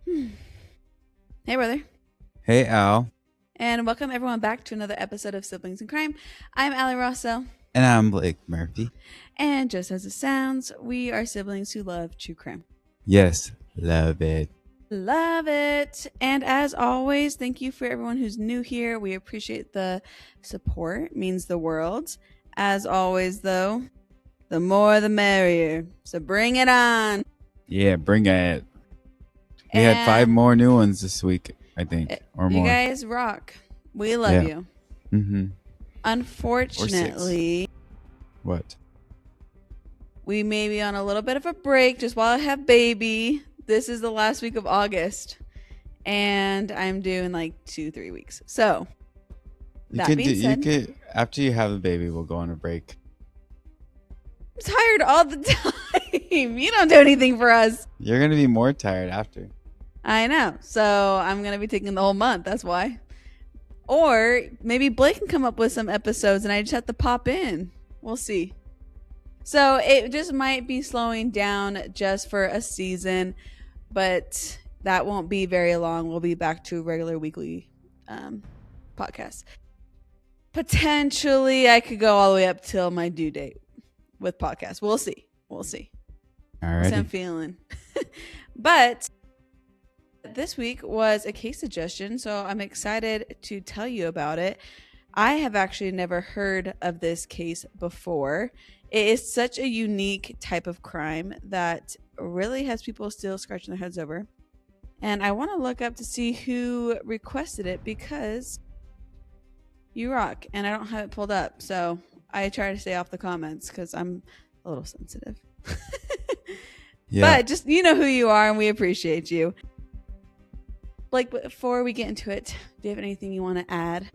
Hey, brother. Hey, Al. And welcome everyone back to another episode of Siblings in Crime. I'm Allie Rosso. And I'm Blake Murphy. And just as it sounds, we are siblings who love true crime. Yes, love it. Love it. And as always, thank you for everyone who's new here. We appreciate the support. It means the world. As always, though, the more the merrier. So bring it on. Yeah, bring it. We had 5 more new ones this week, I think, or more. You guys rock. We love you. Mm-hmm. Unfortunately, what? We may be on a little bit of a break just while I have baby. This is the last week of August, and I'm due in like 2-3 weeks. So, you could after you have a baby, we'll go on a break. I'm tired all the time. You don't do anything for us. You're gonna be more tired after. I know. So I'm gonna be taking the whole month. That's why. Or maybe Blake can come up with some episodes, and I just have to pop in. We'll see. So it just might be slowing down just for a season, but that won't be very long. We'll be back to regular weekly podcasts. Potentially, I could go all the way up till my due date with podcasts. We'll see. All right. That's how I'm feeling. But this week was a case suggestion, so I'm excited to tell you about it. I have actually never heard of this case before. It is such a unique type of crime that really has people still scratching their heads over. And I want to look up to see who requested it because you rock. And I don't have it pulled up. So I try to stay off the comments because I'm a little sensitive. Yeah. But just, you know who you are and we appreciate you. Blake, before we get into it, do you have anything you want to add?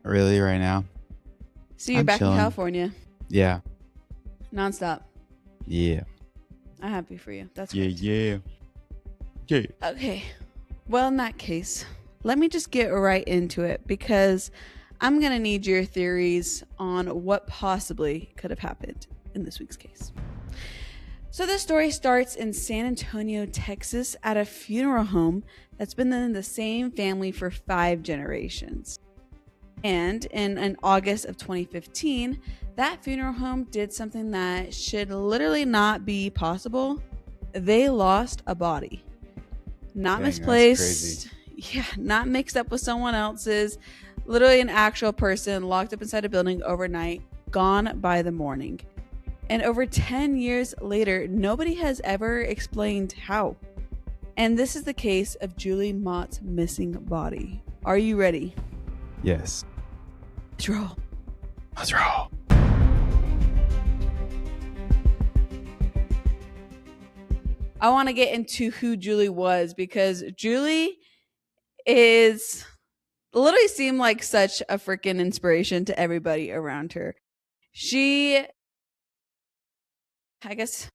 Really, right now? So you're back in California? Yeah. Nonstop? Yeah. I'm happy for you. That's great. Yeah. Okay. Well, in that case, let me just get right into it because I'm going to need your theories on what possibly could have happened in this week's case. So this story starts in San Antonio, Texas, at a funeral home that's been in the same family for 5 generations. And in August of 2015, that funeral home did something that should literally not be possible. They lost a body. Not misplaced. Yeah, not mixed up with someone else's. Literally an actual person locked up inside a building overnight, gone by the morning. And over 10 years later, nobody has ever explained how. And this is the case of Julie Mott's missing body. Are you ready? Yes. Let's roll. I want to get into who Julie was because Julie is literally seemed like such a freaking inspiration to everybody around her. I guess,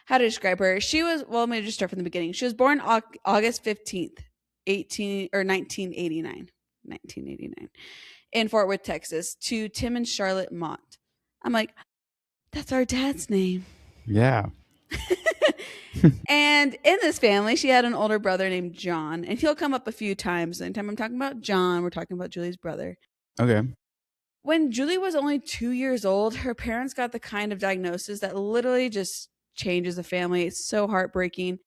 how to describe her? She was, well, let me just start from the beginning. She was born August 15th, 1989, in Fort Worth, Texas, to Tim and Charlotte Mott. I'm like, that's our dad's name. Yeah. And in this family, she had an older brother named John, and he'll come up a few times. Anytime I'm talking about John, we're talking about Julie's brother. Okay. When Julie was only 2 years old, her parents got the kind of diagnosis that literally just changes a family. It's so heartbreaking.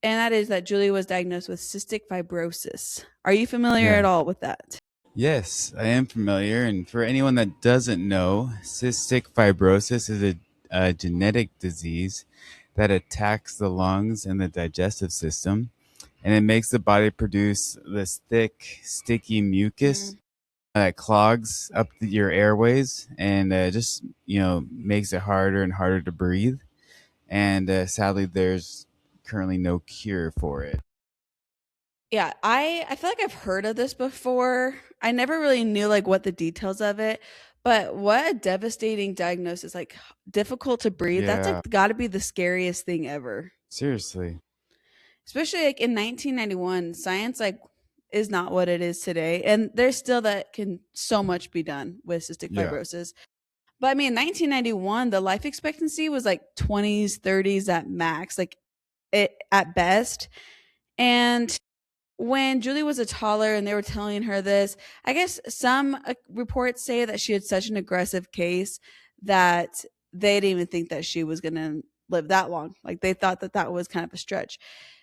And that is that Julie was diagnosed with cystic fibrosis. Are you familiar at all with that? Yes, I am familiar. And for anyone that doesn't know, cystic fibrosis is a genetic disease that attacks the lungs and the digestive system. And it makes the body produce this thick, sticky mucus that clogs up your airways and just, makes it harder and harder to breathe. And sadly, there's currently no cure for it. Yeah, I feel like I've heard of this before. I never really knew like what the details of it, but what a devastating diagnosis. Like difficult to breathe. That's like got to be the scariest thing ever. Seriously. Especially like in 1991, science like is not what it is today, and there's still that can so much be done with cystic fibrosis. But I mean, in 1991, the life expectancy was like 20s, 30s at max. Like at best. And when Julie was a toddler and they were telling her this, I guess some reports say that she had such an aggressive case that they didn't even think that she was going to live that long. Like they thought that that was kind of a stretch.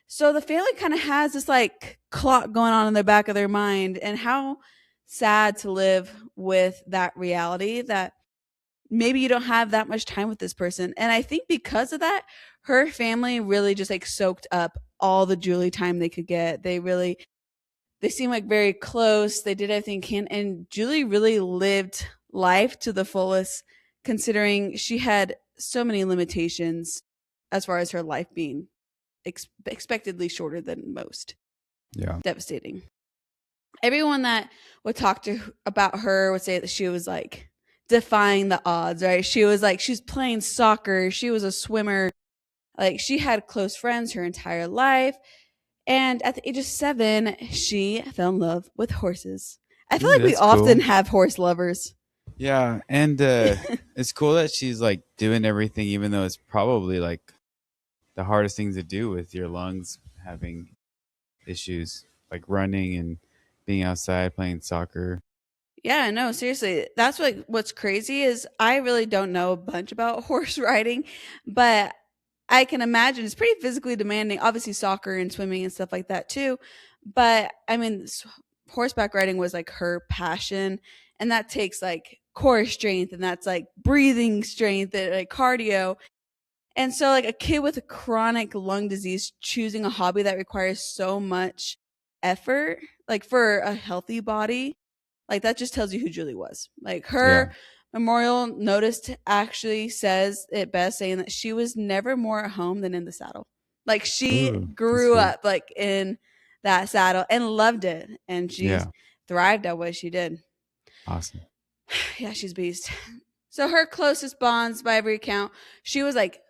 So the family kind of has this like clock going on in the back of their mind, and how sad to live with that reality that maybe you don't have that much time with this person. And I think because of that, her family really just like soaked up all the Julie time they could get. They seem like very close. They did everything can, and Julie really lived life to the fullest, considering she had so many limitations as far as her life being expectedly shorter than most. Yeah. Devastating. Everyone that would talk to about her would say that she was like defying the odds, right? She was like, she's playing soccer. She was a swimmer. Like she had close friends her entire life. And at the age of 7, she fell in love with horses. I feel Ooh, like we that's often cool. have horse lovers. Yeah, and it's cool that she's like doing everything, even though it's probably like the hardest thing to do with your lungs having issues, like running and being outside playing soccer. Yeah, no, seriously. That's what's crazy is I really don't know a bunch about horse riding, but I can imagine it's pretty physically demanding. Obviously, soccer and swimming and stuff like that too. But I mean, horseback riding was like her passion, and that takes like core strength, and that's like breathing strength and like cardio. And so, like a kid with a chronic lung disease choosing a hobby that requires so much effort, like for a healthy body, like that just tells you who Julie was. Like Yeah. her memorial notice actually says it best, saying that she was never more at home than in the saddle. Like she Ooh, that's grew cool. up like in that saddle and loved it, and she Yeah. thrived at what she did. Awesome. Yeah, she's a beast. So her closest bonds, by every account, she was like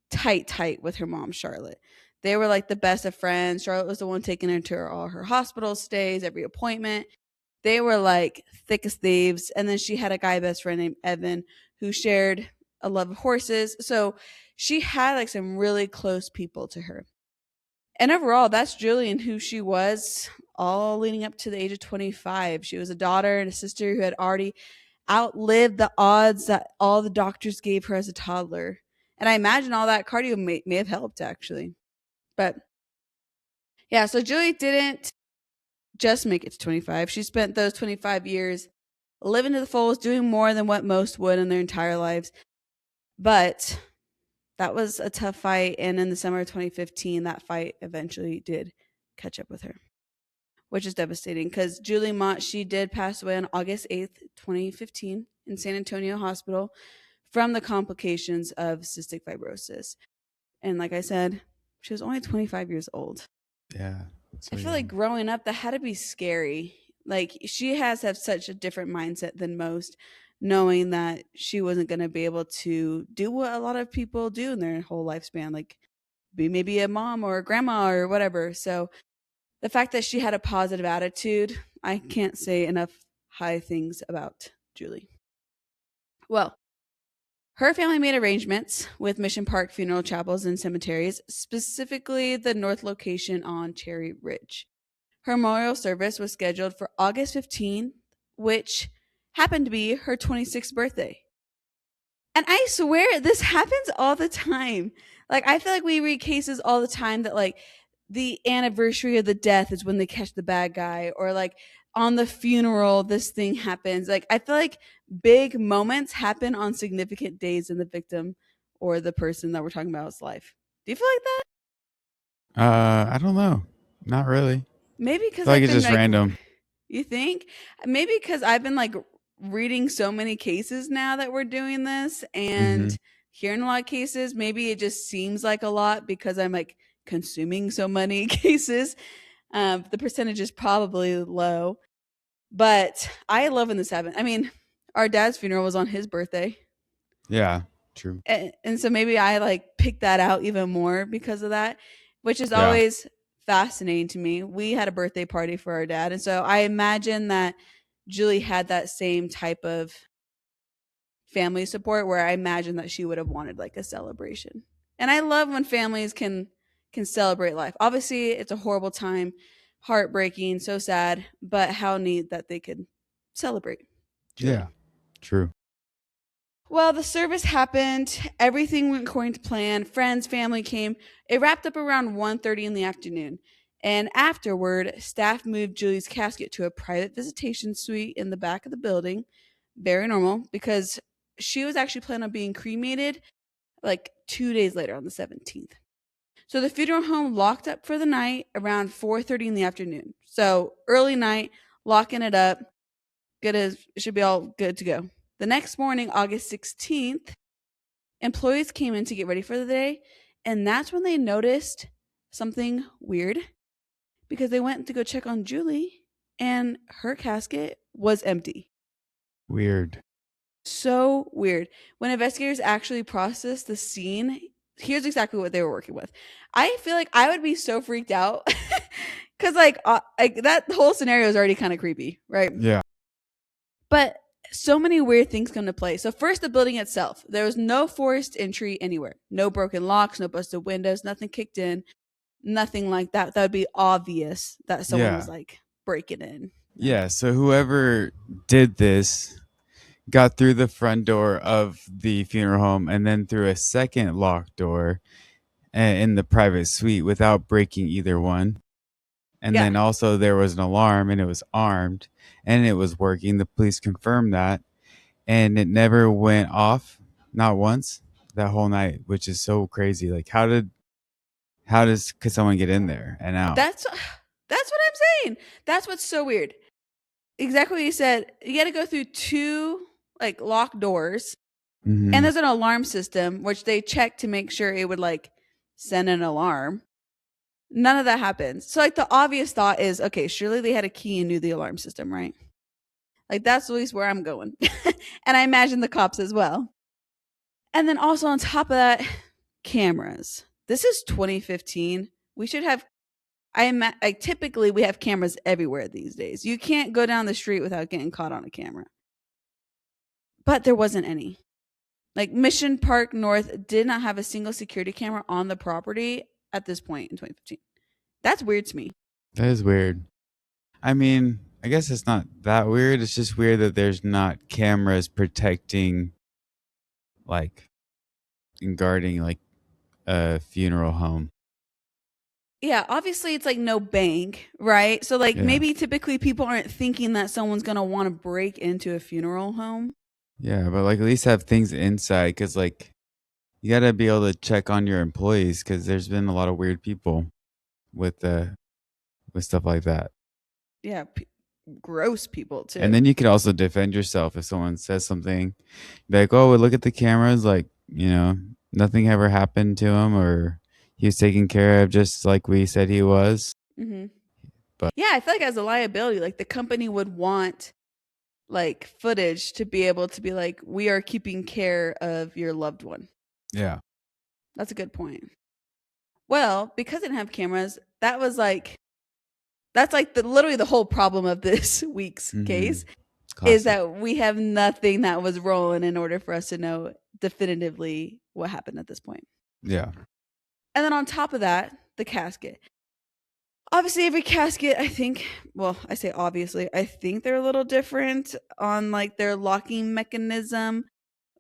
tight with her mom, Charlotte. They were like the best of friends. Charlotte was the one taking her to all her hospital stays, every appointment. They were like thick as thieves. And then she had a guy best friend named Evan who shared a love of horses. So she had like some really close people to her. And overall, that's Julie and who she was all leading up to the age of 25. She was a daughter and a sister who had already outlived the odds that all the doctors gave her as a toddler. And I imagine all that cardio may have helped actually. But yeah, so Julie didn't just make it to 25. She spent those 25 years living to the fullest, doing more than what most would in their entire lives. But that was a tough fight. And in the summer of 2015, that fight eventually did catch up with her, which is devastating because Julie Mott, she did pass away on August 8th, 2015 in San Antonio Hospital from the complications of cystic fibrosis. And like I said, she was only 25 years old. Yeah. So I feel like young. growing up, that had to be scary. Like she has to have such a different mindset than most, knowing that she wasn't going to be able to do what a lot of people do in their whole lifespan, like be maybe a mom or a grandma or whatever. So the fact that she had a positive attitude, I can't say enough high things about Julie. Well, her family made arrangements with Mission Park funeral chapels and cemeteries, specifically the north location on Cherry Ridge. Her memorial service was scheduled for August 15th, which happened to be her 26th birthday. And I swear this happens all the time. Like I feel like we read cases all the time that like the anniversary of the death is when they catch the bad guy, or like on the funeral this thing happens. Like I feel like big moments happen on significant days in the victim or the person that we're talking about's life. Do you feel like that? I don't know. Not really. I Maybe because feel like I've it's been just like, random. you think? Maybe because I've been like reading so many cases now that we're doing this Mm-hmm. and hearing a lot of cases. Maybe it just seems like a lot because I'm like consuming so many cases. The percentage is probably low, but I love when this happened. I mean, our dad's funeral was on his birthday. Yeah. True. And so maybe I like picked that out even more because of that, which is Yeah. always fascinating to me. We had a birthday party for our dad, and so I imagine that Julie had that same type of family support where I imagine that she would have wanted like a celebration. And I love when families can can celebrate life. Obviously, it's a horrible time, heartbreaking, so sad, but how neat that they could celebrate. Julie. Yeah, true. Well, the service happened. Everything went according to plan. Friends, family came. It wrapped up around 1:30 in the afternoon. And afterward, staff moved Julie's casket to a private visitation suite in the back of the building. Very normal because she was actually planning on being cremated like 2 days later on the 17th. So the funeral home locked up for the night around 4:30 in the afternoon. So early night, locking it up. Good as it should be all good to go. The next morning, August 16th, employees came in to get ready for the day, and that's when they noticed something weird because they went to go check on Julie and her casket was empty. Weird. So weird. When investigators actually processed the scene, here's exactly what they were working with. I feel like I would be so freaked out because like that whole scenario is already kind of creepy, right? Yeah. But so many weird things come to play. So first, the building itself. There was no forced entry anywhere. No broken locks, no busted windows, nothing kicked in, nothing like that. That would be obvious that someone was like breaking in. Yeah, so whoever did this got through the front door of the funeral home and then through a second locked door in the private suite without breaking either one. And then also there was an alarm and it was armed and it was working. The police confirmed that and it never went off, not once, that whole night, which is so crazy. Like could someone get in there and out? That's what I'm saying. That's what's so weird. Exactly what you said. You got to go through two like locked doors, and there's an alarm system which they check to make sure it would like send an alarm. None of that happens. So like the obvious thought is, okay, surely they had a key and knew the alarm system, right? Like that's at least where I'm going. And I imagine the cops as well. And then also on top of that, cameras. This is 2015. We should have typically we have cameras everywhere these days. You can't go down the street without getting caught on a camera. But there wasn't any. Like Mission Park North did not have a single security camera on the property at this point in 2015. That's weird to me. That is weird. I mean, I guess it's not that weird. It's just weird that there's not cameras protecting, like, and guarding, like, a funeral home. Yeah, obviously it's like no bank, right? So like maybe typically people aren't thinking that someone's going to want to break into a funeral home. Yeah, but like at least have things inside because like you got to be able to check on your employees because there's been a lot of weird people with stuff like that. Yeah, gross people too. And then you could also defend yourself if someone says something. Be like, oh, look at the cameras. Like, you know, nothing ever happened to him or he was taken care of just like we said he was. But yeah, I feel like as a liability, like the company would want like footage to be able to be like, we are keeping care of your loved one. Yeah. That's a good point. Well, because they didn't have cameras, that's like literally the whole problem of this week's case. Classic. Is that we have nothing that was rolling in order for us to know definitively what happened at this point. Yeah. And then on top of that, the casket. Obviously, every casket, I think, well, I say obviously, I think they're a little different on like their locking mechanism.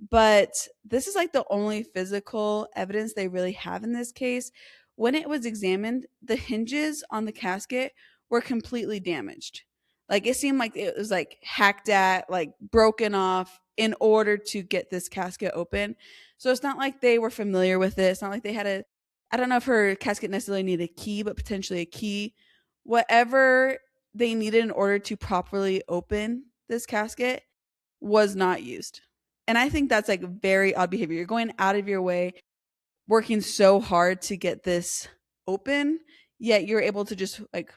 But this is like the only physical evidence they really have in this case. When it was examined, the hinges on the casket were completely damaged. Like it seemed like it was like hacked at, like broken off in order to get this casket open. So it's not like they were familiar with it. It's not like they had I don't know if her casket necessarily needed a key, but potentially a key. Whatever they needed in order to properly open this casket was not used. And I think that's like very odd behavior. You're going out of your way, working so hard to get this open, yet you're able to just like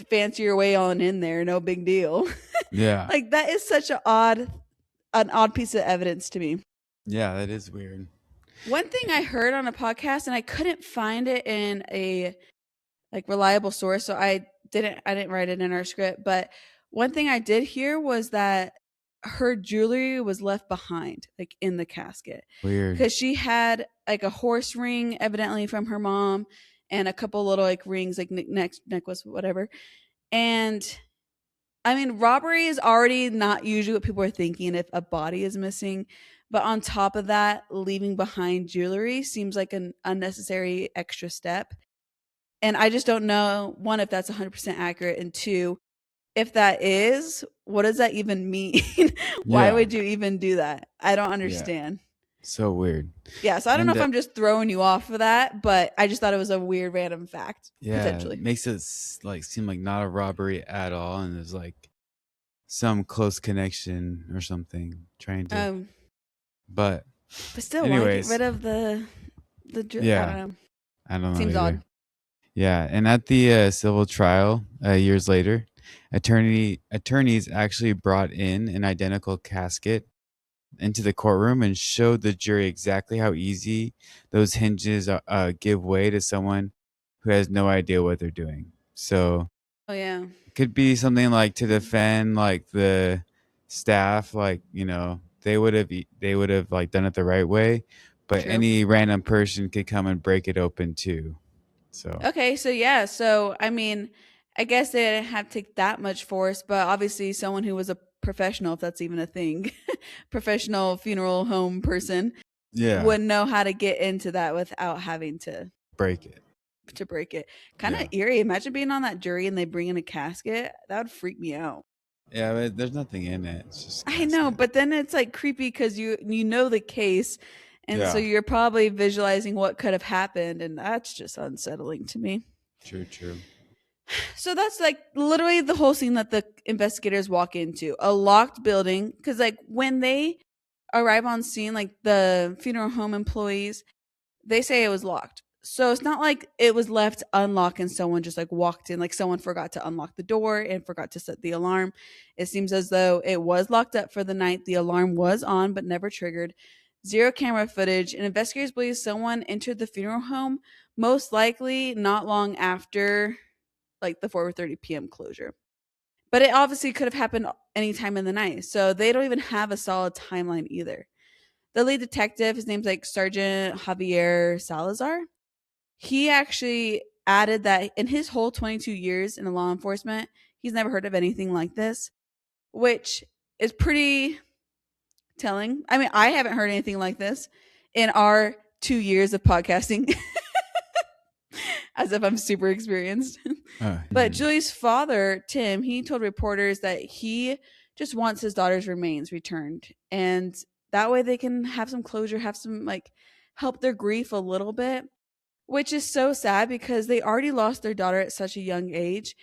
fancy your way on in there. No big deal. Yeah. Like that is such an odd piece of evidence to me. Yeah, that is weird. One thing I heard on a podcast, and I couldn't find it in a like reliable source, so I didn't write it in our script. But one thing I did hear was that her jewelry was left behind, like in the casket, Weird. because she had like a horse ring, evidently from her mom, and a couple little like rings, like necklace, whatever. And I mean, robbery is already not usually what people are thinking if a body is missing. But on top of that, leaving behind jewelry seems like an unnecessary extra step. And I just don't know, one, if that's 100% accurate, and two, if that is, what does that even mean? Why Yeah. would you even do that? I don't Yeah. understand. So weird. Yeah, so I don't know if I'm just throwing you off for that, but I just thought it was a weird random fact. Yeah, Potentially. it makes it like seem like not a robbery at all, and there's like some close connection or something trying to. But still, why get anyways, rid of the yeah, I don't know. Seems either. odd. Yeah, and at the civil trial years later, attorneys actually brought in an identical casket into the courtroom and showed the jury exactly how easy those hinges give way to someone who has no idea what they're doing. So Oh yeah. it could be something like to defend like the staff, like, you know, they would have like done it the right way, but True. any random person could come and break it open too. So Okay, so yeah, so I mean, I guess they didn't have to take that much force, but obviously someone who was a professional, if that's even a thing, professional funeral home person, yeah, would know how to get into that without having to break it. break it. Kind of Yeah. eerie. Imagine being on that jury and they bring in a casket. That would freak me out. Yeah, but there's nothing in it. It's just I know, but then it's like creepy because you know the case, and so Yeah. you're probably visualizing what could have happened, and that's just unsettling to me. True. So that's like literally the whole scene that the investigators walk into, a locked building. Because like when they arrive on scene, like the funeral home employees, they say it was locked. So it's not like it was left unlocked and someone just like walked in, like someone forgot to unlock the door and forgot to set the alarm. It seems as though it was locked up for the night. The alarm was on but never triggered. Zero camera footage, and investigators believe someone entered the funeral home, most likely not long after like the 4:30 p.m. closure. But it obviously could have happened anytime in the night. So they don't even have a solid timeline either. The lead detective, his name's like Sergeant Javier Salazar. He actually added that in his whole 22 years in the law enforcement, he's never heard of anything like this, which is pretty telling. I mean, I haven't heard anything like this in our 2 years of podcasting. As if I'm super experienced. But Julie's father, Tim, he told reporters that he just wants his daughter's remains returned. And that way they can have some closure, have some like help their grief a little bit, which is so sad because they already lost their daughter at such a young age.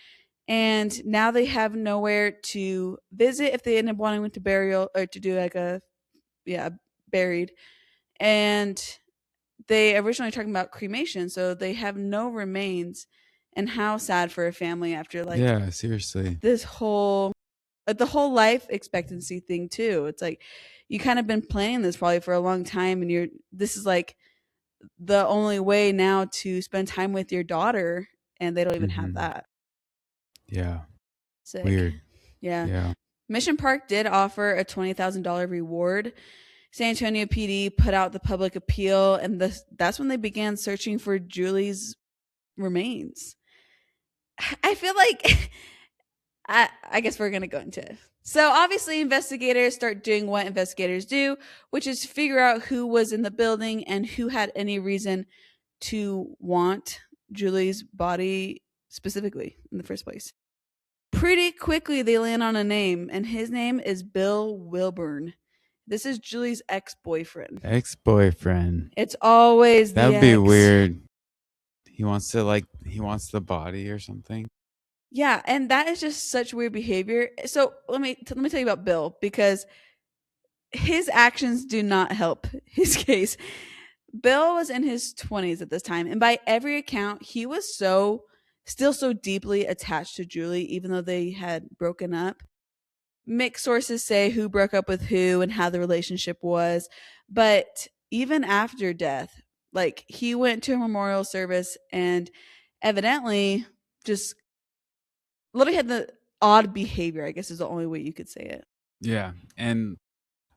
And now they have nowhere to visit if they end up wanting to burial or to do like a, buried. And they originally talking about cremation, so they have no remains. And how sad for a family after like Yeah, seriously. this whole the whole life expectancy thing too. It's like you kind of been planning this probably for a long time, and this is like the only way now to spend time with your daughter, and they don't even have that. Yeah. Sick. Weird. Yeah. Mission Park did offer a $20,000 reward. San Antonio PD put out the public appeal, and that's when they began searching for Julie's remains. I feel like I guess we're going to go into it. So obviously investigators start doing what investigators do, which is figure out who was in the building and who had any reason to want Julie's body specifically in the first place. Pretty quickly they land on a name, and his name is Bill Wilburn. This is Julie's ex-boyfriend. It's always that the would be ex. weird. He wants the body or something. Yeah, and that is just such weird behavior. So let me tell you about Bill, because his actions do not help his case. Bill was in his 20s at this time, and by every account, he was still so deeply attached to Julie, even though they had broken up. Mixed sources say who broke up with who and how the relationship was, but even after death, like he went to a memorial service and evidently just literally had the odd behavior, I guess is the only way you could say it. Yeah. And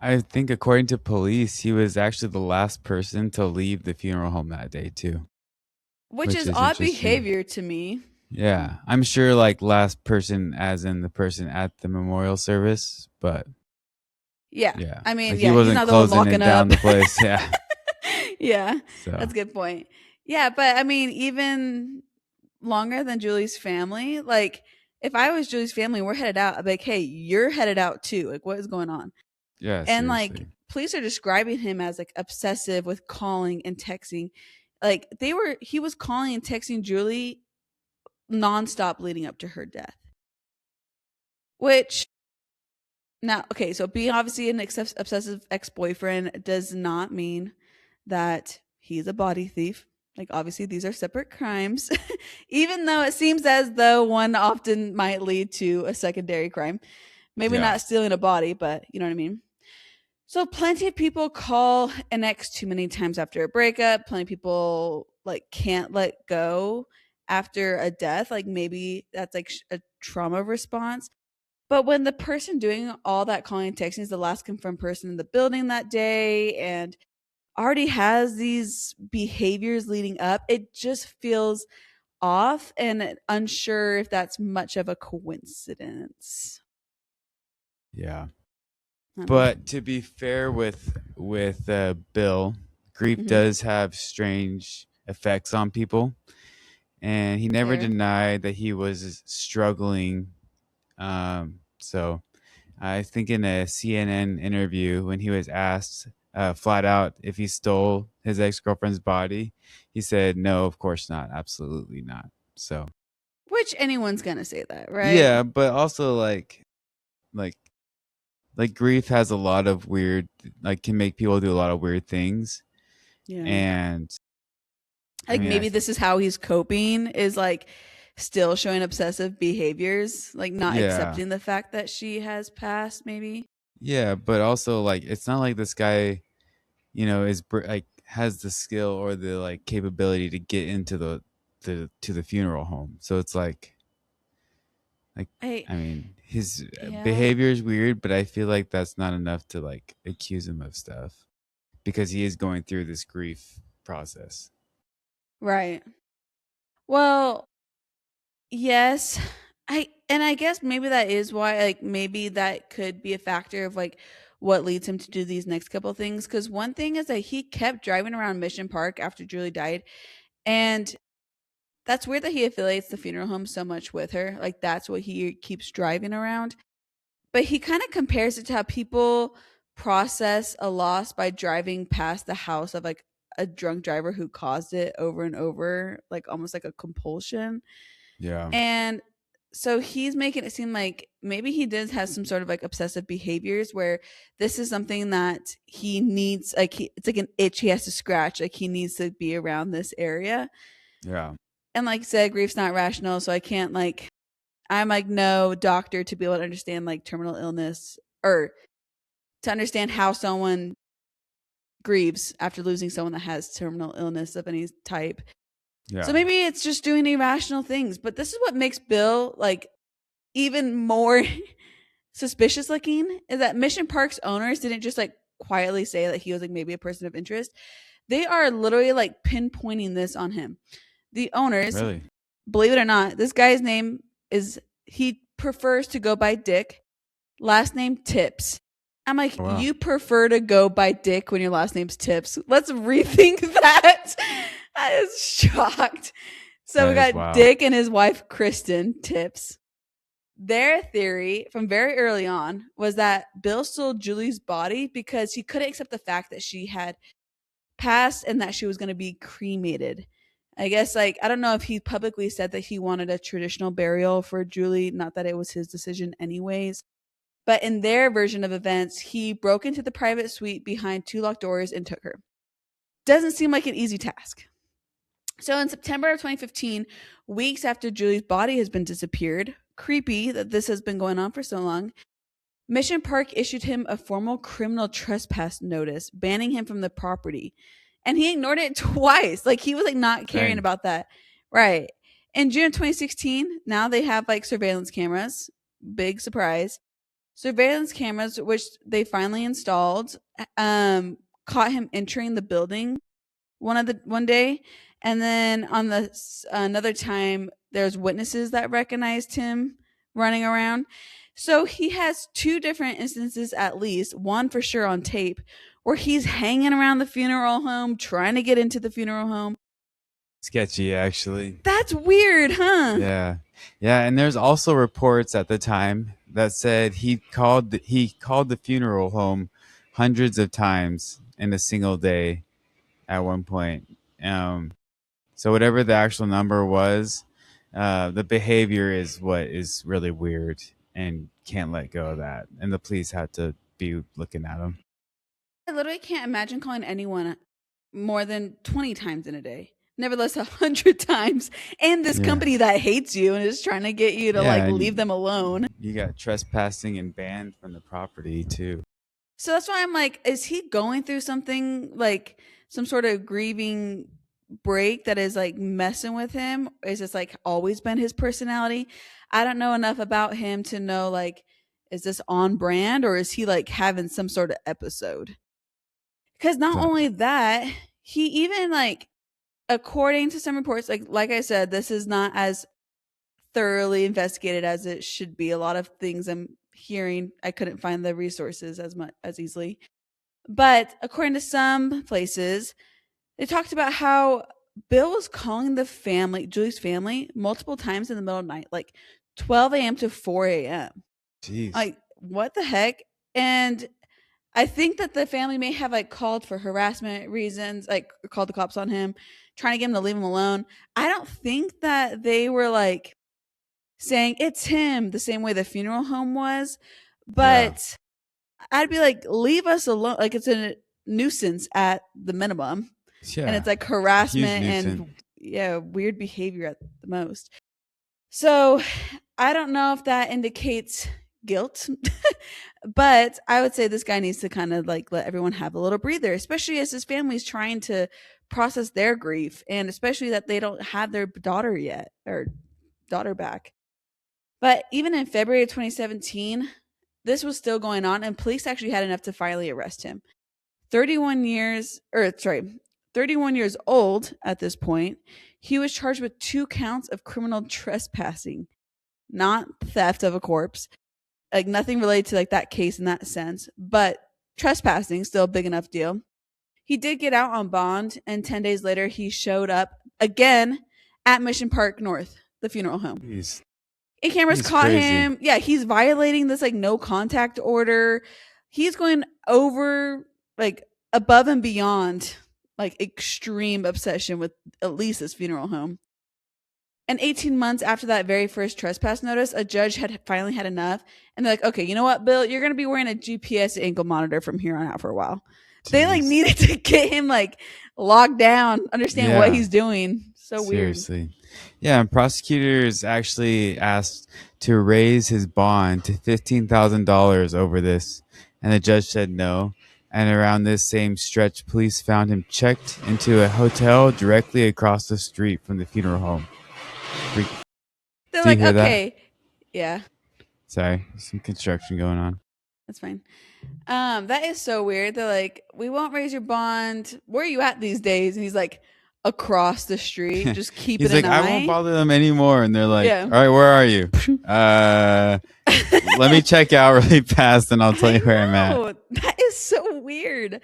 I think according to police, he was actually the last person to leave the funeral home that day too, Which which is is odd interesting. behavior to me. Yeah. I'm sure like last person as in the person at the memorial service, but Yeah. yeah. I mean, Like he yeah, he's wasn't not the one closing locking it down up. the place. Yeah. Yeah, that's So, a good point. Yeah, but I mean, even longer than Julie's family, like if I was Julie's family, we're headed out. I'd be like, hey, you're headed out too. Like, what is going on? yeah, And like, seriously. police are describing him as like obsessive with calling and texting. Like, he was calling and texting Julie nonstop leading up to her death. Which now, okay, so being obviously an obsessive ex boyfriend does not mean that he's a body thief. Like, obviously, these are separate crimes, even though it seems as though one often might lead to a secondary crime. Maybe Yeah. not stealing a body, but you know what I mean? So, plenty of people call an ex too many times after a breakup. Plenty of people like can't let go after a death. Like, maybe that's like a trauma response. But when the person doing all that calling and texting is the last confirmed person in the building that day and already has these behaviors leading up, it just feels off and unsure if that's much of a coincidence. Yeah. I don't know. But to be fair with Bill, grief Hmm. does have strange effects on people, and he never Fair. denied that he was struggling. So I think in a CNN interview when he was asked flat out if he stole his ex girlfriend's body, he said, "No, of course not, absolutely not." So Which anyone's gonna say that, right? yeah, but also like like grief has a lot of weird, like can make people do a lot of weird things. Yeah. And I Like mean, maybe this is how he's coping is like still showing obsessive behaviors, like not yeah, accepting the fact that she has passed, maybe. yeah, but also like it's not like this guy, is like has the skill or the like capability to get into the to the funeral home. So it's like I I mean, his yeah. behavior is weird, but I feel like that's not enough to like accuse him of stuff because he is going through this grief process. Right. Well, yes. I guess maybe that is why like maybe that could be a factor of like what leads him to do these next couple things cuz one thing is that he kept driving around Mission Park after Julie died and that's weird that he affiliates the funeral home so much with her. Like that's what he keeps driving around. But he kind of compares it to how people process a loss by driving past the house of like a drunk driver who caused it over and over, like almost like a compulsion. Yeah, And so he's making it seem like maybe he does have some sort of like obsessive behaviors where this is something that he needs like it's like an itch he has to scratch, like he needs to be around this area. yeah, And like I said, grief's not rational, so I can't like I'm like no doctor to be able to understand like terminal illness or to understand how someone grieves after losing someone that has terminal illness of any type. So yeah. maybe it's just doing irrational things, but this is what makes Bill like even more suspicious looking is that Mission Park's owners didn't just like quietly say that he was like maybe a person of interest. They are literally like pinpointing this on him. The owners, Really? believe it or not, this guy's name is he prefers to go by Dick, last name Tips. I'm like, Oh, wow. you prefer to go by Dick when your last name's Tips. Let's rethink that. I was shocked. So we That is got wild. Dick and his wife Kristen Tips. Their theory from very early on was that Bill stole Julie's body because he couldn't accept the fact that she had passed and that she was going to be cremated. I guess, like, I don't know if he publicly said that he wanted a traditional burial for Julie, not that it was his decision, anyways. But in their version of events, he broke into the private suite behind two locked doors and took her. Doesn't seem like an easy task. So in September of 2015, weeks after Julie's body has been disappeared, creepy that this has been going on for so long, Mission Park issued him a formal criminal trespass notice banning him from the property. And he ignored it twice. Like he was like not caring Dang. about that. Right. In June of 2016, now they have like surveillance cameras. Big surprise. Surveillance cameras, which they finally installed, caught him entering the building one day, and then on another time, there's witnesses that recognized him running around. So he has two different instances, at least one for sure on tape, where he's hanging around the funeral home, trying to get into the funeral home. Sketchy, actually. That's weird, huh? Yeah. Yeah, and there's also reports at the time that said he called the funeral home hundreds of times in a single day at one point. So whatever the actual number was, the behavior is what is really weird and can't let go of that. And the police had to be looking at him. I literally can't imagine calling anyone more than 20 times in a day. Nevertheless, 100 times. And this Yeah. company that hates you and is trying to get you to Yeah, and leave them alone. You got trespassing and banned from the property too. So that's why I'm like, is he going through something like some sort of grieving break that is like messing with him? Is this like always been his personality? I don't know enough about him to know like, is this on brand or is he like having some sort of episode? Because not So- only that, he even like, according to some reports, like I said, this is not as thoroughly investigated as it should be. A lot of things I'm hearing, I couldn't find the resources as easily. But according to some places, they talked about how Bill was calling the family, Julie's family, multiple times in the middle of the night, like 12 a.m. to 4 a.m. Jeez. Like, what the heck? And I think that the family may have like called for harassment reasons, like called the cops on him, trying to get him to leave him alone. I don't think that they were like saying it's him the same way the funeral home was, but I'd be like, leave us alone. Like it's a nuisance at the minimum. Yeah. And it's like harassment and weird behavior at the most. So I don't know if that indicates guilt, but I would say this guy needs to kind of like let everyone have a little breather, especially as his family's trying to process their grief, and especially that they don't have their daughter yet or daughter back. But even in February of 2017, this was still going on, and police actually had enough to finally arrest him. 31 years old at this point, he was charged with 2 counts of criminal trespassing, not theft of a corpse. Like nothing related to like that case in that sense, but trespassing, still a big enough deal. He did get out on bond, and 10 days later he showed up again at Mission Park North, the funeral home. And cameras caught him. Yeah, he's violating this like no contact order. He's going over like above and beyond like extreme obsession with at least this funeral home. And 18 months after that very first trespass notice, a judge had finally had enough. And they're like, okay, you know what, Bill? You're going to be wearing a GPS ankle monitor from here on out for a while. Jeez. They like needed to get him like locked down, understand what he's doing. So Seriously. weird. Yeah, and prosecutors actually asked to raise his bond to $15,000 over this. And the judge said no. And around this same stretch, police found him checked into a hotel directly across the street from the funeral home. They're like, okay, yeah. Sorry, some construction going on. That's fine. That is so weird. They're like, we won't raise your bond. Where are you at these days? And he's like, across the street, just keeping an eye. I won't bother them anymore. And they're like, all right, where are you? Let me check out really fast and I'll tell you where I'm at. That is so weird.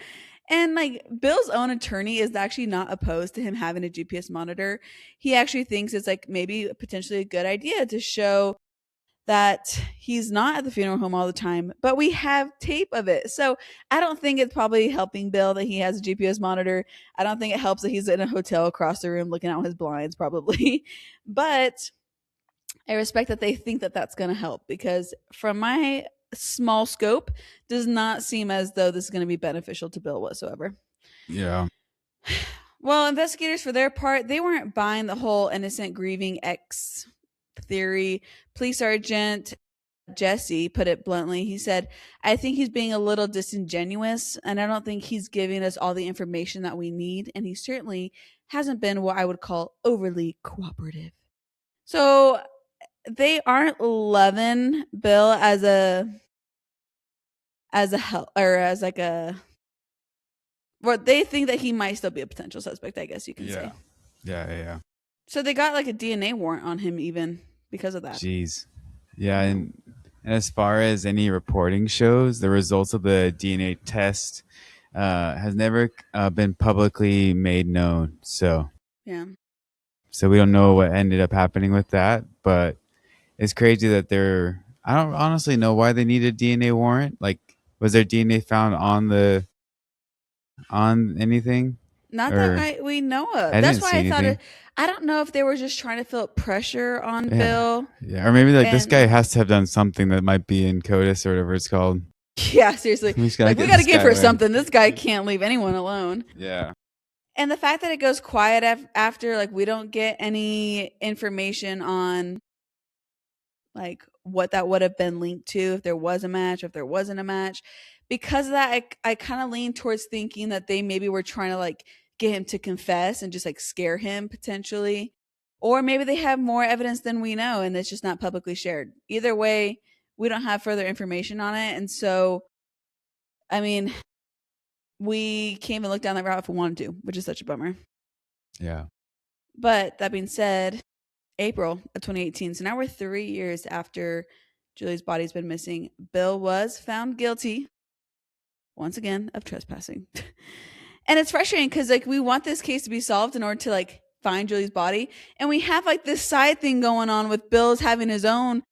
And like Bill's own attorney is actually not opposed to him having a GPS monitor. He actually thinks it's like maybe potentially a good idea to show that he's not at the funeral home all the time, but we have tape of it. So I don't think it's probably helping Bill that he has a GPS monitor. I don't think it helps that he's in a hotel across the room looking out his blinds probably. But I respect that they think that that's going to help, because from my small scope, does not seem as though this is going to be beneficial to Bill whatsoever. Yeah. Well, investigators for their part, they weren't buying the whole innocent grieving ex theory. Police Sergeant Jesse put it bluntly. He said, I think he's being a little disingenuous, and I don't think he's giving us all the information that we need, and he certainly hasn't been what I would call overly cooperative. So they aren't loving Bill as a as a help or as like a well, they think that he might still be a potential suspect, I guess you can say. Yeah. So they got like a DNA warrant on him even because of that. Jeez. Yeah, and as far as any reporting shows, the results of the DNA test has never been publicly made known. Yeah. So we don't know what ended up happening with that, but it's crazy that they're. I don't honestly know why they need a DNA warrant. Like, was there DNA found on anything? Not that Or we know of. I That's didn't why see I thought anything. I don't know if they were just trying to feel pressure on Yeah, Bill. yeah, or maybe like this guy And has to have done something that might be in CODIS or whatever it's called. yeah, seriously. We just gotta Like we get got to this give guy her away. something. This guy can't leave anyone alone. Yeah, And the fact that it goes quiet after, like, we don't get any information on like what that would have been linked to, if there was a match, if there wasn't a match. Because of that, I kind of lean towards thinking that they maybe were trying to like get him to confess and just like scare him potentially. Or maybe they have more evidence than we know and it's just not publicly shared. Either way, we don't have further information on it. And so, I mean, we can't even look down that route if we wanted to, which is such a bummer. yeah. But that being said, April of 2018. So now we're 3 years after Julie's body's been missing. Bill was found guilty once again of trespassing. And it's frustrating because like we want this case to be solved in order to like find Julie's body. And we have like this side thing going on with Bill's having his own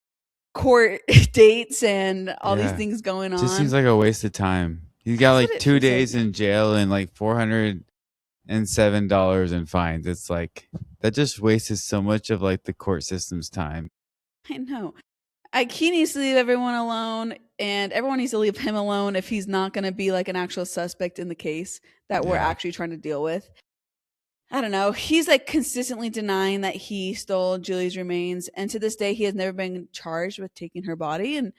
court dates and all these Yeah. things going on. Just seems like a waste of time. He's got That's what like it 2 feels days like. in jail and like $407 in fines. It's like that just wastes so much of like the court system's time. I know. He needs to leave everyone alone, and everyone needs to leave him alone if he's not going to be like an actual suspect in the case that we're Yeah. actually trying to deal with. I don't know. He's like consistently denying that he stole Julie's remains, and to this day, he has never been charged with taking her body. And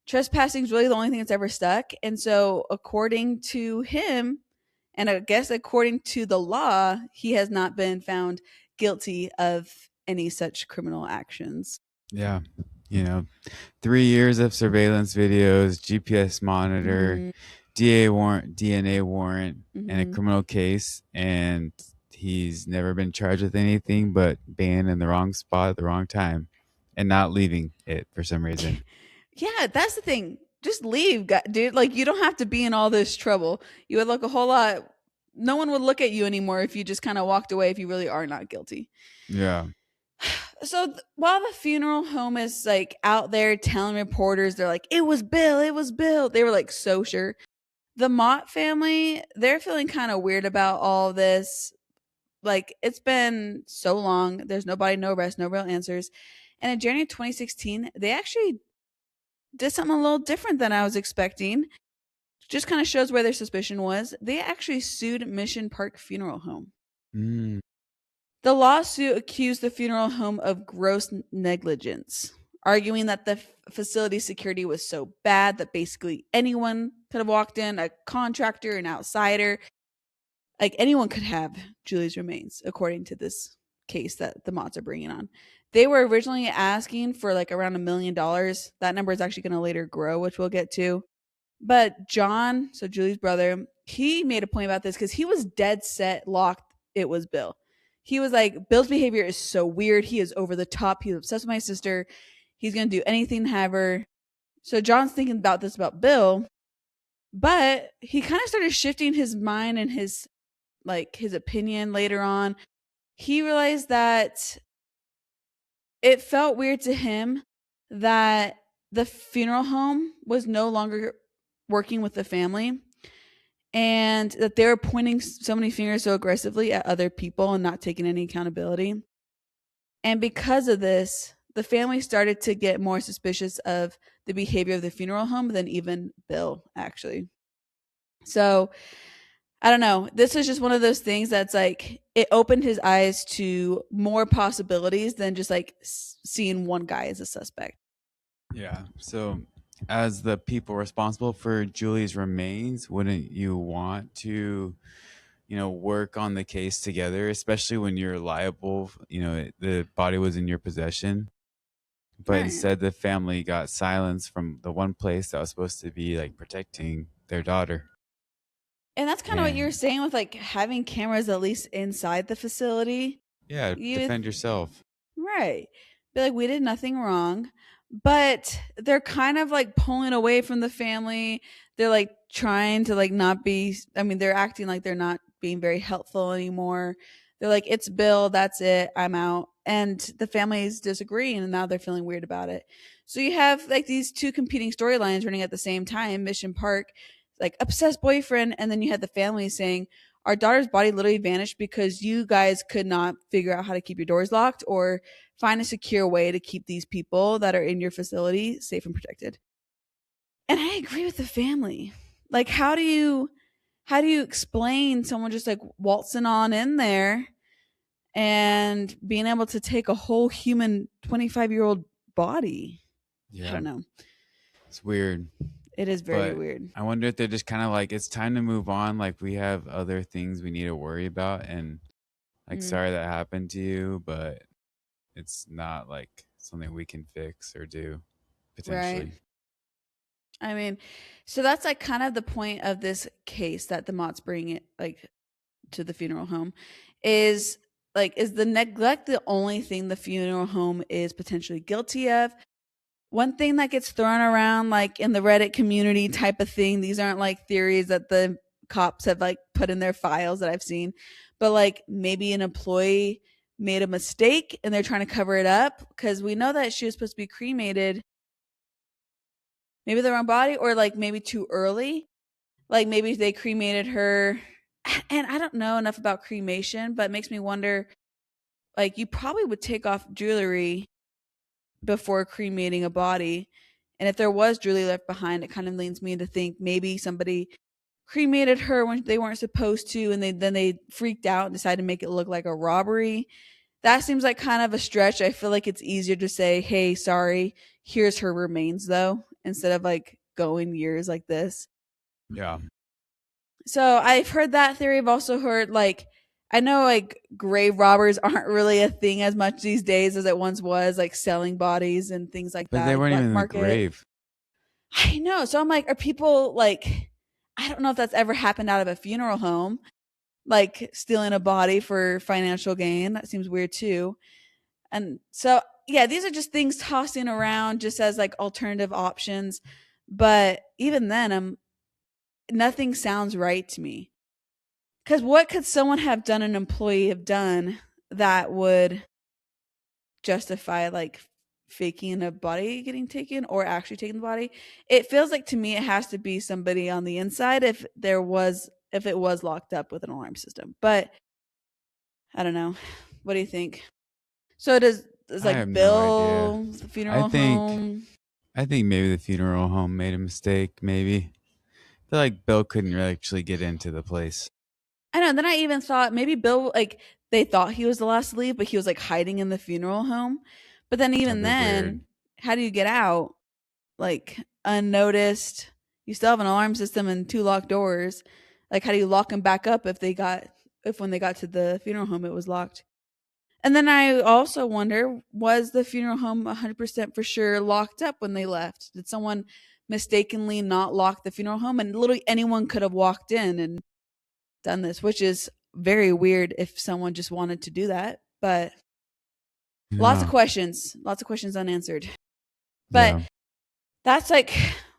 trespassing is really the only thing that's ever stuck. And so, according to him, and I guess according to the law, he has not been found guilty of any such criminal actions. Yeah. 3 years of surveillance videos, GPS monitor, Mhm. DNA warrant, and a Mhm. criminal case, and he's never been charged with anything but being in the wrong spot at the wrong time and not leaving it for some reason. Yeah, that's the thing. Just leave, dude. Like, you don't have to be in all this trouble. You would look a whole lot. No one would look at you anymore if you just kind of walked away if you really are not guilty. Yeah. So while the funeral home is like out there telling reporters, they're like, it was Bill, it was Bill. They were like so sure. The Mott family, they're feeling kind of weird about all this. Like, it's been so long. There's nobody, no arrest, no real answers. And in January 2016, they actually did something a little different than I was expecting. Just kind of shows where their suspicion was. They actually sued Mission Park Funeral Home. Mm. The lawsuit accused the funeral home of gross negligence, arguing that the facility security was so bad that basically anyone could have walked in, a contractor, an outsider, like anyone could have Julie's remains, according to this case that the Motts are bringing on. They were originally asking for like around $1 million. That number is actually going to later grow, which we'll get to. But John, so Julie's brother, he made a point about this because he was dead set locked it was Bill. He was like, Bill's behavior is so weird. He is over the top. He's obsessed with my sister. He's going to do anything to have her. So John's thinking about this about Bill, but he kind of started shifting his mind and his opinion later on. He realized that it felt weird to him that the funeral home was no longer working with the family and that they were pointing so many fingers so aggressively at other people and not taking any accountability. And because of this, the family started to get more suspicious of the behavior of the funeral home than even Bill, actually. So I don't know. This was just one of those things that's like, it opened his eyes to more possibilities than just like seeing one guy as a suspect. Yeah. So, as the people responsible for Julie's remains, wouldn't you want to, work on the case together, especially when you're liable, the body was in your possession? but Right. instead the family got silence from the one place that was supposed to be like protecting their daughter. And that's kind of what you were And saying with like having cameras at least inside the facility. yeah, You defend yourself. Right. Be like, we did nothing wrong. But they're kind of like pulling away from the family. They're like trying to like not be, I mean, they're acting like they're not being very helpful anymore. They're like, it's Bill, that's it, I'm out. And the family is disagreeing and now they're feeling weird about it. So you have like these two competing storylines running at the same time. Mission Park, like obsessed boyfriend, and then you had the family saying, our daughter's body literally vanished because you guys could not figure out how to keep your doors locked or find a secure way to keep these people that are in your facility safe and protected. And I agree with the family. Like how do you explain someone just like waltzing on in there and being able to take a whole human 25-year-old body? I Yeah, don't know. it's weird. It is very But weird. I wonder if they're just kind of like, it's time to move on. Like, we have other things we need to worry about. And like, Mm, sorry that happened to you, but it's not like something we can fix or do right. potentially. I mean, so that's like kind of the point of this case that the Motts bring it like to the funeral home is like, is the neglect the only thing the funeral home is potentially guilty of? One thing that gets thrown around like in the Reddit community type of thing, these aren't like theories that the cops have like put in their files that I've seen, but like maybe an employee made a mistake and they're trying to cover it up because we know that she was supposed to be cremated, maybe the wrong body or like maybe too early. Like maybe they cremated her, and I don't know enough about cremation, but it makes me wonder, like you probably would take off jewelry before cremating a body. And if there was jewelry left behind, it kind of leads me to think maybe somebody cremated her when they weren't supposed to and they freaked out and decided to make it look like a robbery. That seems like kind of a stretch. I feel like it's easier to say, "Hey, sorry, here's her remains," though, instead of like going years like this. Yeah. So I've heard that theory. I've also heard like I know like grave robbers aren't really a thing as much these days as it once was, like selling bodies and things like But that, they like weren't even black in the market. grave. I know. So I'm like, are people like I don't know if that's ever happened out of a funeral home, like stealing a body for financial gain. That seems weird too. And so yeah, these are just things tossing around just as like alternative options. But even then, nothing sounds right to me. Because what could someone have done, an employee have done that would justify like faking a body getting taken or actually taking the body? It feels like to me it has to be somebody on the inside if it was locked up with an alarm system. But I don't know. What do you think? So does I have like no idea. Bill the I funeral think home? I think maybe the funeral home made a mistake. Maybe I feel like Bill couldn't really actually get into the place. I know. Then I even thought maybe Bill like they thought he was the last to leave, but he was like hiding in the funeral home. But then It's a even bit weird. then, how do you get out? Like unnoticed. You still have an alarm system and two locked doors. Like how do you lock them back up if when they got to the funeral home it was locked? And then I also wonder, was the funeral home 100% for sure locked up when they left? Did someone mistakenly not lock the funeral home and literally anyone could have walked in and done this, which is very weird if someone just wanted to do that. But Yeah. lots of questions unanswered. But Yeah. that's like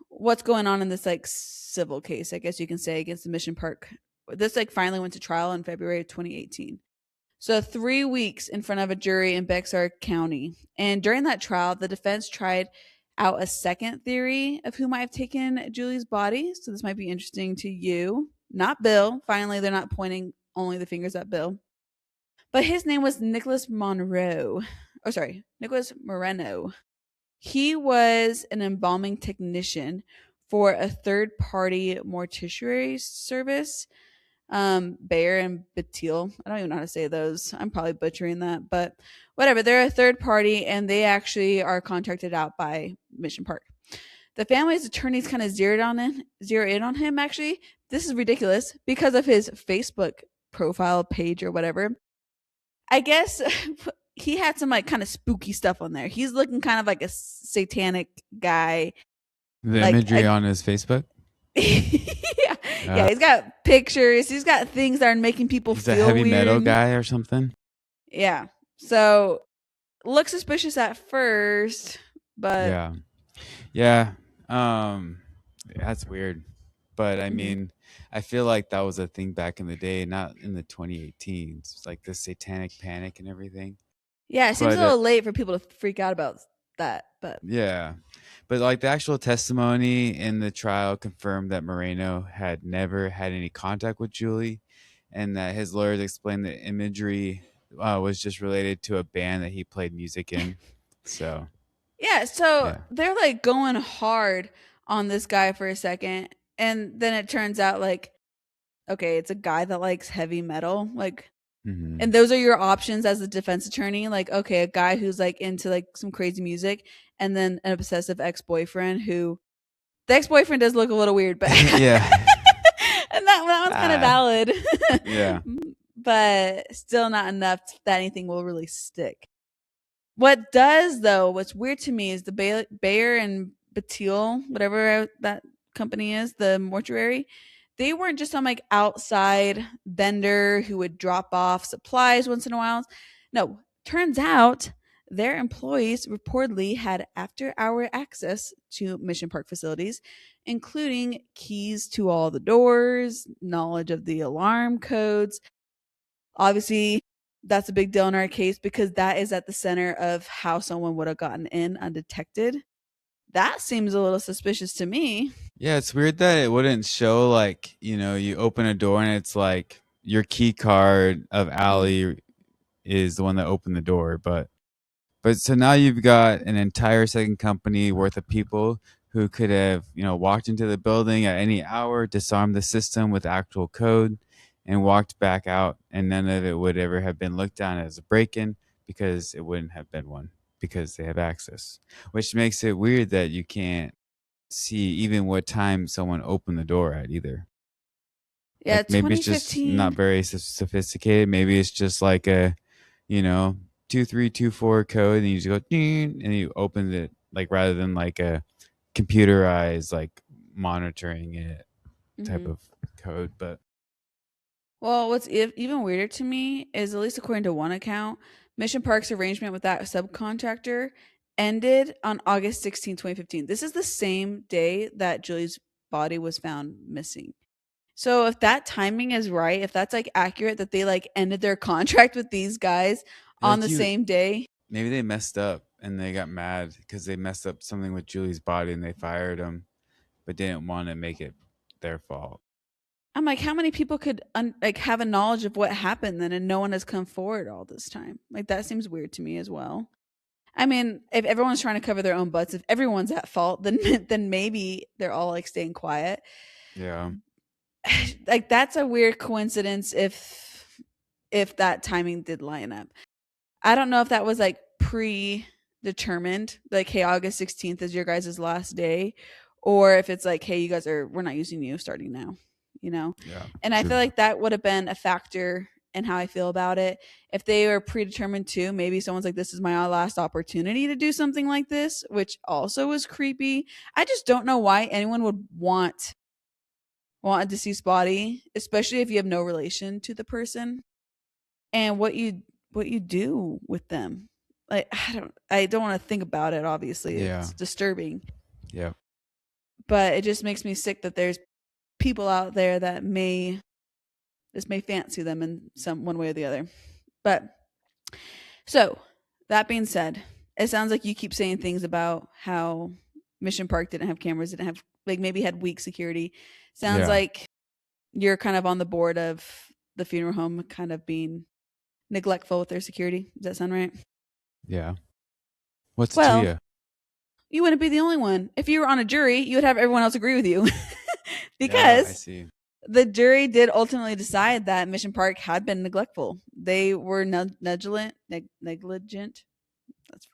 what's going on in this like civil case, I guess you can say, against the Mission Park. This like finally went to trial in February of 2018. So 3 weeks in front of a jury in Bexar County. And during that trial, the defense tried out a second theory of who might have taken Julie's body. So this might be interesting to you. Not Bill. Finally, they're not pointing only the fingers at Bill. But his name was Nicholas Monroe. Oh, sorry, Nicholas Moreno. He was an embalming technician for a third party mortuary service, Bayer and Batil. I don't even know how to say those. I'm probably butchering that, but whatever. They're a third party and they actually are contracted out by Mission Park. The family's attorneys kind of zero in on him actually. This is ridiculous because of his Facebook profile page or whatever. I guess he had some like kind of spooky stuff on there. He's looking kind of like a satanic guy. The Like imagery on his Facebook. yeah, yeah, he's got pictures. He's got things that are making people He's a feel heavy weird. metal guy or something. Yeah. So looks suspicious at first, but yeah. That's weird. But I Mhm. mean, I feel like that was a thing back in the day, not in the 2018s. It's like the satanic panic and everything. Yeah, it seems a But little late for people to freak out about that, but yeah. But like the actual testimony in the trial confirmed that Moreno had never had any contact with Julie, and that his lawyers explained the imagery was just related to a band that he played music in. So yeah, so yeah. they're like going hard on this guy for a second, and then it turns out like, okay, it's a guy that likes heavy metal, like, Mm-hmm. and those are your options as a defense attorney. Like, okay, a guy who's like into like some crazy music, and then an obsessive ex-boyfriend who the ex-boyfriend does look a little weird, but Yeah. and that one's kind of valid. Yeah. But still not enough that anything will really stick. What does though, what's weird to me is the Bayer and Batil, whatever that company is, the mortuary. They weren't just some like outside vendor who would drop off supplies once in a while. No, turns out their employees reportedly had after hour access to Mission Park facilities, including keys to all the doors, knowledge of the alarm codes. Obviously, that's a big deal in our case because that is at the center of how someone would have gotten in undetected. That seems a little suspicious to me. Yeah, it's weird that it wouldn't show like, you open a door and it's like your key card of Allie is the one that opened the door, but so now you've got an entire second company worth of people who could have, walked into the building at any hour, disarmed the system with actual code, and walked back out, and none of it would ever have been looked down as a break-in because it wouldn't have been one because they have access, which makes it weird that you can't see even what time someone opened the door at either. Yeah, Like maybe it's just not 2015. very sophisticated. Maybe it's just like a, you know, 2324 code, and you just go ding, and you open it like rather than like a computerized like monitoring it type Mhm. of code. But Well, what's even weirder to me is, at least according to one account, Mission Park's arrangement with that subcontractor ended on August 16, 2015. This is the same day that Julie's body was found missing. So if that timing is right, if that's like accurate that they like ended their contract with these guys on like the you, same day, maybe they messed up and they got mad because they messed up something with Julie's body and they fired him, but didn't want to make it their fault. I'm like, how many people could like have a knowledge of what happened then, and no one has come forward all this time? Like that seems weird to me as well. I mean, if everyone's trying to cover their own butts, if everyone's at fault, then then maybe they're all like staying quiet. Yeah. Like that's a weird coincidence if that timing did line up. I don't know if that was like predetermined, like hey, August 16th is your guys' last day, or if it's like hey, we're not using you starting now, you know. Yeah. And I True. feel like that would have been a factor in how I feel about it. If they were predetermined too, maybe someone's like, this is my last opportunity to do something like this, which also was creepy. I just don't know why anyone would want a deceased body, especially if you have no relation to the person, and what you do with them. Like I don't want to think about it. Obviously, Yeah. it's disturbing, Yeah. but it just makes me sick that there's people out there that may fancy them in some one way or the other. But so that being said, it sounds like you keep saying things about how Mission Park didn't have cameras, didn't have like maybe had weak security. Sounds Yeah. like you're kind of on the board of the funeral home kind of being neglectful with their security. Does that sound right? Yeah. What's it to Well, you? you wouldn't be the only one. If you were on a jury, you would have everyone else agree with you. Yeah, I Because see. the jury did ultimately decide that Mission Park had been neglectful. They were negligent. That's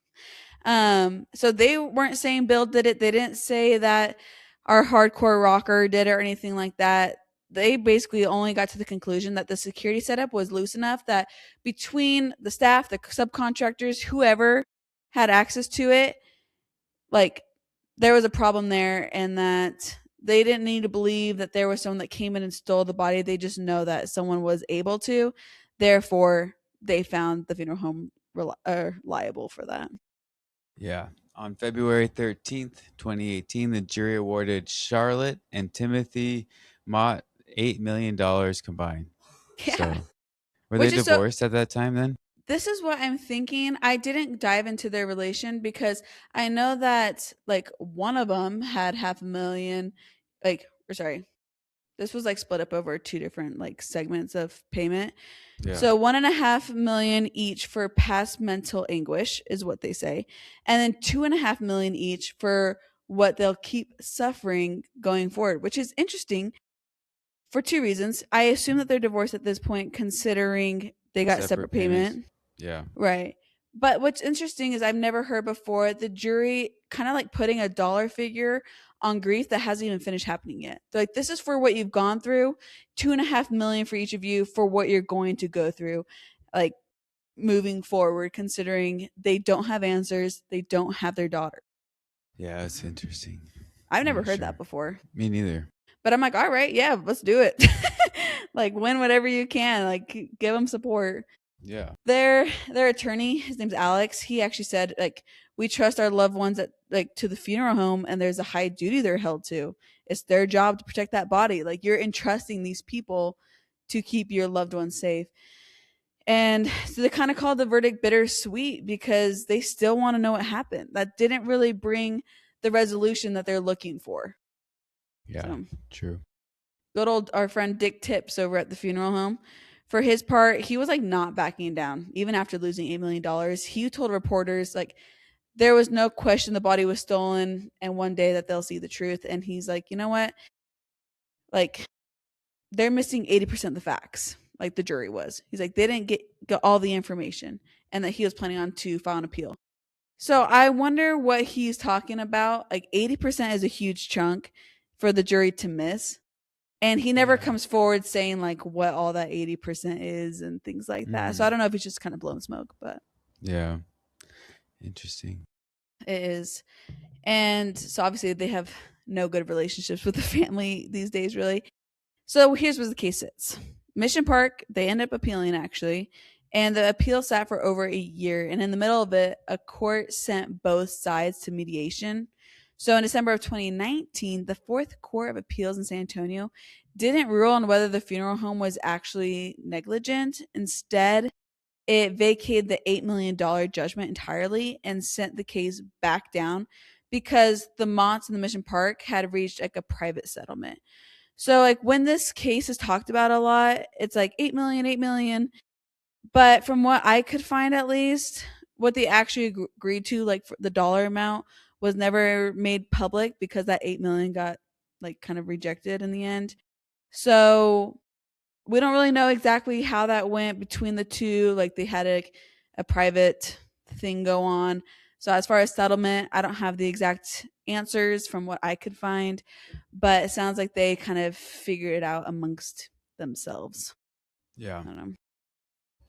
so they weren't saying Bill did it. They didn't say that our hardcore rocker did it or anything like that. they basically only got to the conclusion that the security setup was loose enough that between the staff, the subcontractors, whoever had access to it, like there was a problem there, and that they didn't need to believe that there was someone that came in and stole the body. They just know that someone was able to. Therefore, they found the funeral home liable for that. Yeah. On February 13th, 2018, the jury awarded Charlotte and Timothy Mott $8 million combined. Yeah. So, were they Which is so. divorced at that time then? This is what I'm thinking. I didn't dive into their relation because I know that like one of them had half a million, like, or sorry, this was like split up over two different like segments of payment. Yeah. So 1.5 million each for past mental anguish is what they say, and then 2.5 million each for what they'll keep suffering going forward, which is interesting for two reasons. I assume that they're divorced at this point, considering they got separate payment. Yeah. Right. But what's interesting is I've never heard before the jury kind of like putting a dollar figure on grief that hasn't even finished happening yet. They're like, this is for what you've gone through, 2.5 million for each of you for what you're going to go through, like moving forward, considering they don't have answers, they don't have their daughter. Yeah, that's interesting. I've never heard that before. Me neither. But I'm like, all right, yeah, let's do it. Like, win whatever you can. Like, give them support. Yeah. Their attorney, his name's Alex, he actually said, like, we trust our loved ones at like to the funeral home, and there's a high duty they're held to. It's their job to protect that body. Like, you're entrusting these people to keep your loved ones safe. And so they kind of called the verdict bittersweet because they still want to know what happened. That didn't really bring the resolution that they're looking for. Yeah, so, true. Good old our friend Dick Tips over at the funeral home. For his part, he was like not backing down, even after losing $8 million. He told reporters like there was no question the body was stolen, and one day that they'll see the truth. And he's like, you know what? Like, they're missing 80% of the facts, like the jury was. He's like, they didn't get all the information, and that he was planning on to file an appeal. So I wonder what he's talking about. Like 80% is a huge chunk for the jury to miss. And he never comes forward saying like what all that 80% is and things like that. So I don't know if he's just kind of blowing smoke, but yeah, interesting. It is. And so obviously they have no good relationships with the family these days, really. So here's where the case sits. Mission Park, they end up appealing actually, and the appeal sat for over a year. And in the middle of it, a court sent both sides to mediation. So in December of 2019, the Fourth Court of Appeals in San Antonio didn't rule on whether the funeral home was actually negligent. Instead, it vacated the $8 million judgment entirely and sent the case back down because the Motts and the Mission Park had reached like a private settlement. So like when this case is talked about a lot, it's like 8 million. But from what I could find, at least, what they actually agreed to, like the dollar amount, was never made public because that 8 million got like kind of rejected in the end. So we don't really know exactly how that went between the two. Like they had a private thing go on. So as far as settlement, I don't have the exact answers from what I could find, but it sounds like they kind of figured it out amongst themselves. Yeah. I don't know.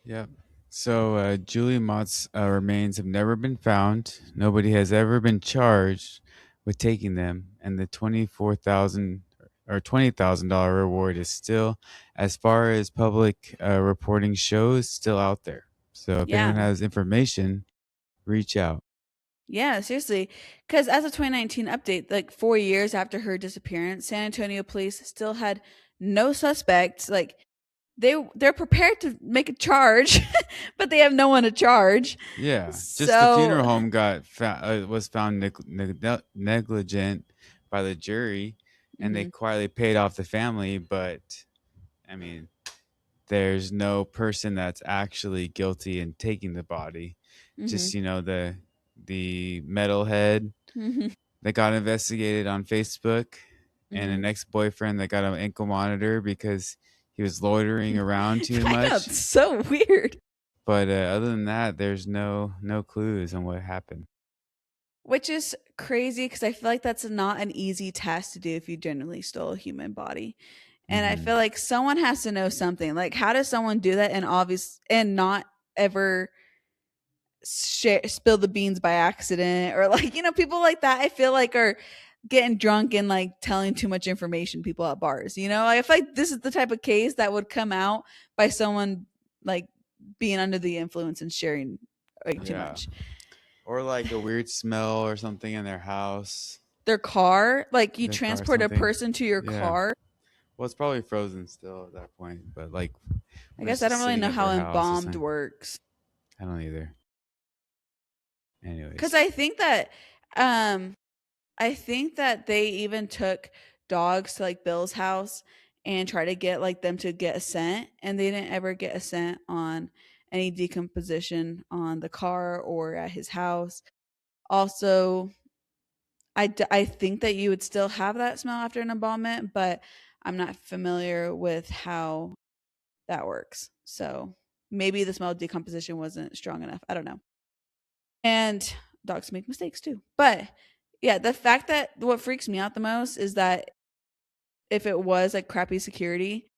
Yeah. So Julie Mott's remains have never been found. Nobody has ever been charged with taking them, and the $24,000 or $20,000 reward is still, as far as public reporting shows, still out there. So if anyone has information, reach out. Yeah, seriously. Because as a 2019 update, like 4 years after her disappearance, San Antonio police still had no suspects. Like they're prepared to make a charge, but they have no one to charge. Yeah, just the funeral home was found negligent by the jury, and they quietly paid off the family. But I mean, there's no person that's actually guilty in taking the body. Just the metalhead that got investigated on Facebook, and an ex-boyfriend that got an ankle monitor because he was loitering around too much. That's so weird. But other than that, there's no clues on what happened. Which is crazy because I feel like that's not an easy task to do if you genuinely stole a human body. And I feel like someone has to know something. Like, how does someone do that and not ever spill the beans by accident, or like, people like that, I feel like, are getting drunk and like telling too much information, people at bars. I feel like this is the type of case that would come out by someone like being under the influence and sharing like too much. Or like a weird smell or something in their house. Their car, like you transport a person to your car. Well, it's probably frozen still at that point, but like, I guess I don't really know how embalmed works. I don't either. Anyways, because I think that they even took dogs to like Bill's house and try to get like them to get a scent, and they didn't ever get a scent on any decomposition on the car or at his house. Also, I think that you would still have that smell after an embalmment, but I'm not familiar with how that works. So maybe the smell of decomposition wasn't strong enough. I don't know. And dogs make mistakes too. But yeah, the fact that what freaks me out the most is that if it was like crappy security,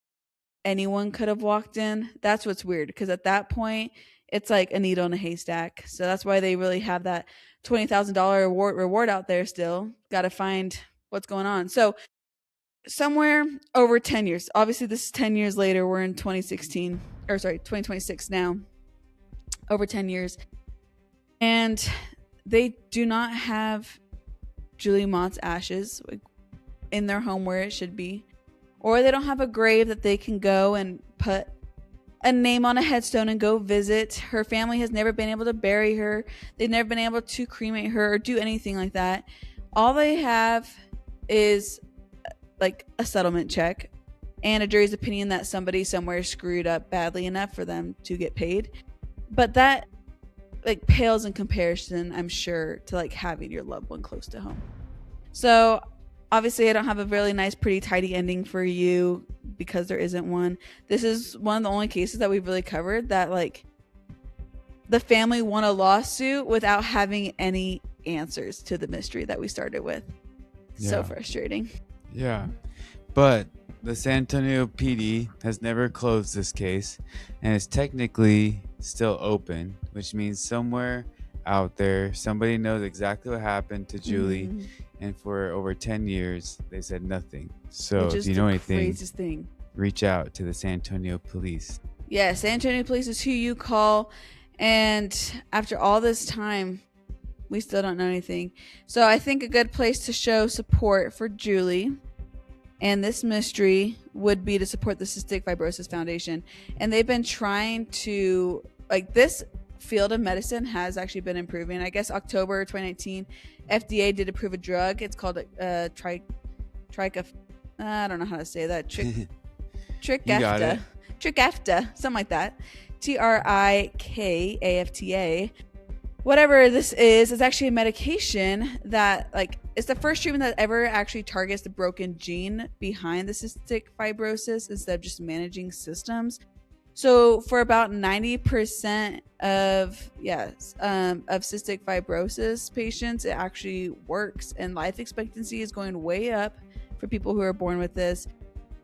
anyone could have walked in. That's what's weird, because at that point, it's like a needle in a haystack. So that's why they really have that $20,000 reward out there still. Got to find what's going on. So somewhere over 10 years, obviously this is 10 years later, we're in 2026 now, over 10 years. And they do not have Julie Mott's ashes in their home where it should be. Or they don't have a grave that they can go and put a name on a headstone and go visit. Her family has never been able to bury her. They've never been able to cremate her or do anything like that. All they have is like a settlement check and a jury's opinion that somebody somewhere screwed up badly enough for them to get paid. But that like pales in comparison, I'm sure, to like having your loved one close to home. So obviously I don't have a really nice, pretty, tidy ending for you because there isn't one. This is one of the only cases that we've really covered that like the family won a lawsuit without having any answers to the mystery that we started with. Yeah. So frustrating. Yeah. But the San Antonio PD has never closed this case and is technically still open, which means somewhere out there somebody knows exactly what happened to Julie, and for over 10 years they said nothing. So if you know anything, reach out to the San Antonio police. Yeah, San Antonio police is who you call. And after all this time, we still don't know anything. So I think a good place to show support for Julie and this mystery would be to support the Cystic Fibrosis Foundation. And they've been trying to, like, this field of medicine has actually been improving. I guess October 2019, FDA did approve a drug. It's called I don't know how to say that. Trikafta, something like that. Trikafta. Whatever this is actually a medication that, like, it's the first treatment that ever actually targets the broken gene behind the cystic fibrosis instead of just managing systems. So for about 90% of cystic fibrosis patients, it actually works, and life expectancy is going way up for people who are born with this,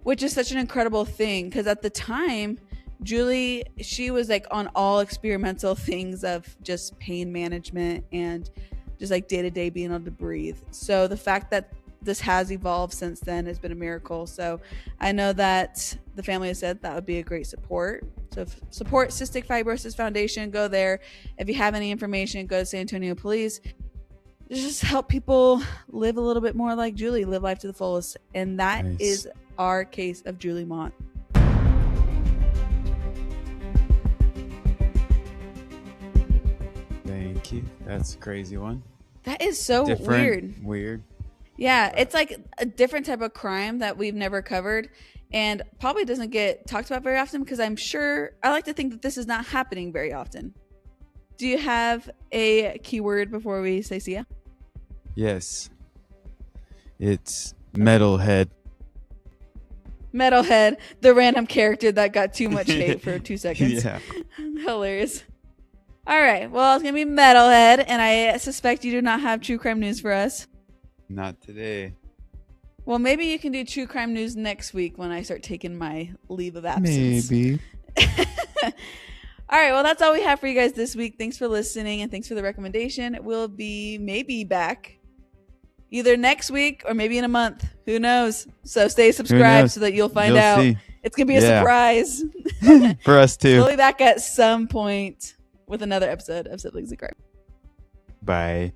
which is such an incredible thing, because at the time, Julie, she was like on all experimental things of just pain management and just like day-to-day being able to breathe. So the fact that this has evolved since then has been a miracle. So I know that the family has said that would be a great support. So support Cystic Fibrosis Foundation. Go there. If you have any information, go to San Antonio Police. Just help people live a little bit more like Julie, live life to the fullest. And that is our case of Julie Mott. Thank you. That's a crazy one. That is so Weird. Yeah, it's like a different type of crime that we've never covered and probably doesn't get talked about very often, because I like to think that this is not happening very often. Do you have a keyword before we say see ya? Yes. It's Metalhead. Metalhead, the random character that got too much hate for 2 seconds. Yeah. Hilarious. All right. Well, it's going to be Metalhead, and I suspect you do not have true crime news for us. Not today. Well, maybe you can do true crime news next week when I start taking my leave of absence. Maybe. All right. Well, that's all we have for you guys this week. Thanks for listening and thanks for the recommendation. We'll be maybe back either next week or maybe in a month. Who knows? So stay subscribed so that you'll find out. See. It's going to be a surprise. For us too. We'll be back at some point with another episode of Siblings in Crime. Bye.